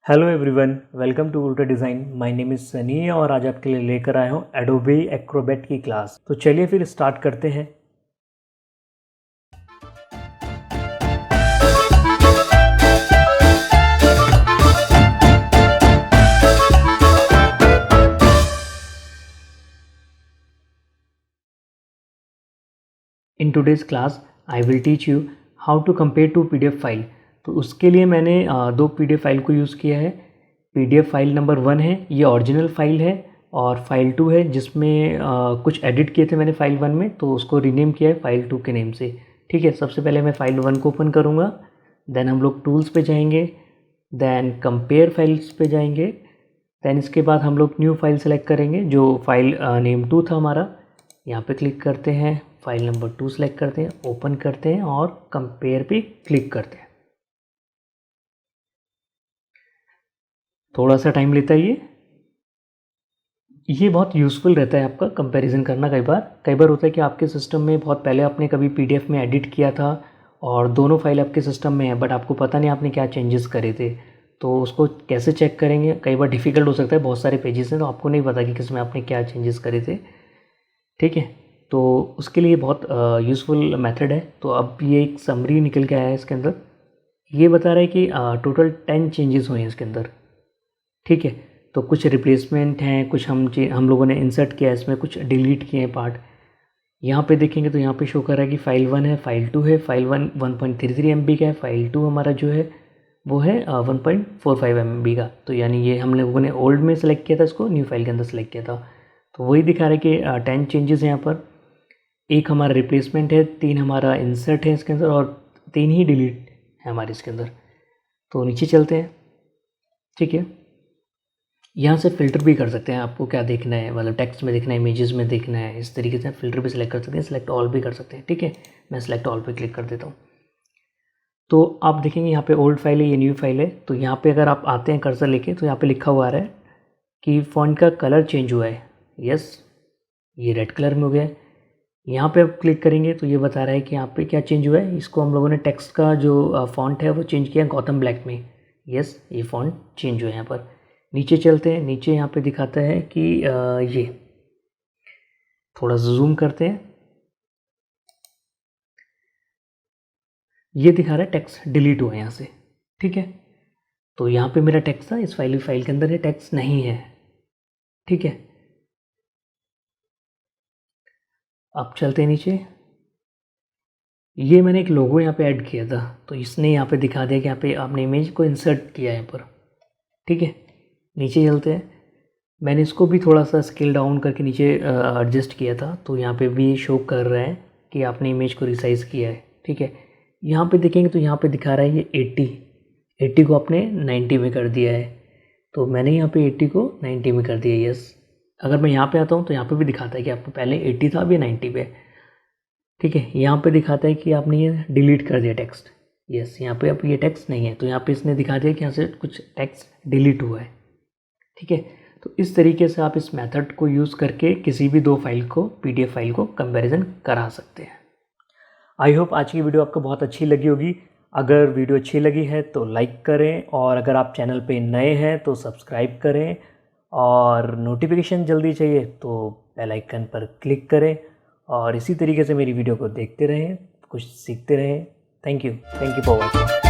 Hello everyone, welcome to उल्टा design. My name is Sunny और आज आपके लिए लेकर आया हूँ एडोबे एक्रोबैट की क्लास। तो चलिए फिर स्टार्ट करते हैं। In today's class I will teach you how to compare two PDF file. तो उसके लिए मैंने दो पीडीएफ फाइल को यूज़ किया है। पीडीएफ फाइल नंबर 1 है, ये ओरिजिनल फाइल है, और फाइल 2 है जिसमें कुछ एडिट किए थे मैंने फाइल 1 में, तो उसको रीनेम किया है फाइल 2 के नेम से। ठीक है, सबसे पहले मैं फाइल 1 को ओपन करूँगा, देन हम लोग टूल्स पे जाएंगे, देन कंपेयर फाइल्स पे जाएंगे, देन इसके बाद हम लोग न्यू फाइल सेलेक्ट करेंगे जो फाइल नेम 2 था हमारा। यहाँ पे क्लिक करते हैं, फाइल नंबर 2 सेलेक्ट करते हैं, ओपन करते हैं और कंपेयर पे क्लिक करते हैं। थोड़ा सा टाइम लेता है ये बहुत यूज़फुल रहता है आपका कंपैरिजन करना। कई बार होता है कि आपके सिस्टम में बहुत पहले आपने कभी पीडीएफ में एडिट किया था और दोनों फाइल आपके सिस्टम में है, बट आपको पता नहीं आपने क्या चेंजेस करे थे। तो उसको कैसे चेक करेंगे, कई बार डिफ़िकल्ट हो सकता है, बहुत सारे पेजेस हैं तो आपको नहीं पता कि किसमें आपने क्या चेंजेस करे थे। ठीक है, तो उसके लिए बहुत यूज़फुल मेथड है। तो अब ये एक समरी निकल के आया है इसके अंदर। ये बता रहा है कि टोटल 10 चेंजेस हुए हैं इसके अंदर। ठीक है, तो कुछ रिप्लेसमेंट हैं, कुछ हम लोगों ने इंसर्ट किया है इसमें, कुछ डिलीट किए हैं पार्ट। यहाँ पे देखेंगे तो यहाँ पे शो कर रहा है कि फाइल 1 है, फाइल 2 है, फाइल 1 1.33 MB का है, फाइल 2 हमारा जो है वो है 1.45 MB का। तो यानी ये हम लोगों ने ओल्ड में सेलेक्ट किया था, इसको न्यू फाइल के अंदर सेलेक्ट किया था। तो वही दिखा रहा है कि 10 चेंजेस हैं यहाँ पर। एक हमारा रिप्लेसमेंट है, 3 हमारा इंसर्ट है इसके अंदर, और 3 ही डिलीट है हमारे इसके अंदर। तो नीचे चलते हैं। ठीक है, यहाँ से फ़िल्टर भी कर सकते हैं, आपको क्या देखना है, मतलब टेक्स्ट में देखना है, इमेजेस में देखना है, इस तरीके से फ़िल्टर भी सिलेक्ट कर सकते हैं, सिलेक्ट ऑल भी कर सकते हैं। ठीक है, मैं सिलेक्ट ऑल पे क्लिक कर देता हूँ। तो आप देखेंगे यहाँ पे ओल्ड फाइल है, ये न्यू फाइल है। तो यहाँ पे अगर आप आते हैं कर्सर लेके, तो यहाँ पे लिखा हुआ आ रहा है कि फ़ॉन्ट का कलर चेंज हुआ है। यस, ये रेड कलर में हो गया है। यहाँ पे आप क्लिक करेंगे तो ये बता रहा है कि यहाँ पे क्या चेंज हुआ है। इसको हम लोगों ने टेक्स्ट का जो फ़ॉन्ट है वो चेंज किया गौतम ब्लैक में। यस, ये फ़ॉन्ट चेंज हुआ है यहाँ पर। नीचे चलते हैं, नीचे यहाँ पे दिखाता है कि ये थोड़ा जूम करते हैं, ये दिखा रहा है टेक्स्ट डिलीट हुआ है यहाँ से। ठीक है, तो यहाँ पे मेरा टेक्स्ट था, इस फाइल के अंदर ये टेक्स्ट नहीं है। ठीक है, अब चलते हैं नीचे। ये मैंने एक लोगो यहाँ पे ऐड किया था, तो इसने यहाँ पे दिखा दिया कि यहाँ पे आपने इमेज को इंसर्ट किया है यहाँ पर। ठीक है, नीचे चलते हैं। मैंने इसको भी थोड़ा सा स्केल डाउन करके नीचे एडजस्ट किया था, तो यहाँ पे भी शो कर रहा है कि आपने इमेज को रिसाइज़ किया है। ठीक है, यहाँ पे देखेंगे तो यहाँ पे दिखा रहा है ये 80 को आपने 90 में कर दिया है। तो मैंने यहाँ पे 80 को 90 में कर दिया। यस, अगर मैं यहाँ पे आता हूँ तो यहाँ पे भी दिखाता है कि आपको पहले 80 था, अभी 90 पे। ठीक है, यहाँ पे दिखाता है कि आपने ये डिलीट कर दिया टेक्स्ट। यस, यहाँ पे अब ये टेक्स्ट नहीं है, तो यहाँ पे इसने दिखा दिया कि यहाँ से कुछ टेक्स्ट डिलीट हुआ है। ठीक है, तो इस तरीके से आप इस मेथड को यूज़ करके किसी भी दो फाइल को, पीडीएफ फाइल को कंपैरिजन करा सकते हैं। आई होप आज की वीडियो आपको बहुत अच्छी लगी होगी। अगर वीडियो अच्छी लगी है तो लाइक करें, और अगर आप चैनल पे नए हैं तो सब्सक्राइब करें, और नोटिफिकेशन जल्दी चाहिए तो बेल आइकन पर क्लिक करें, और इसी तरीके से मेरी वीडियो को देखते रहें, कुछ सीखते रहें। Thank you for watching.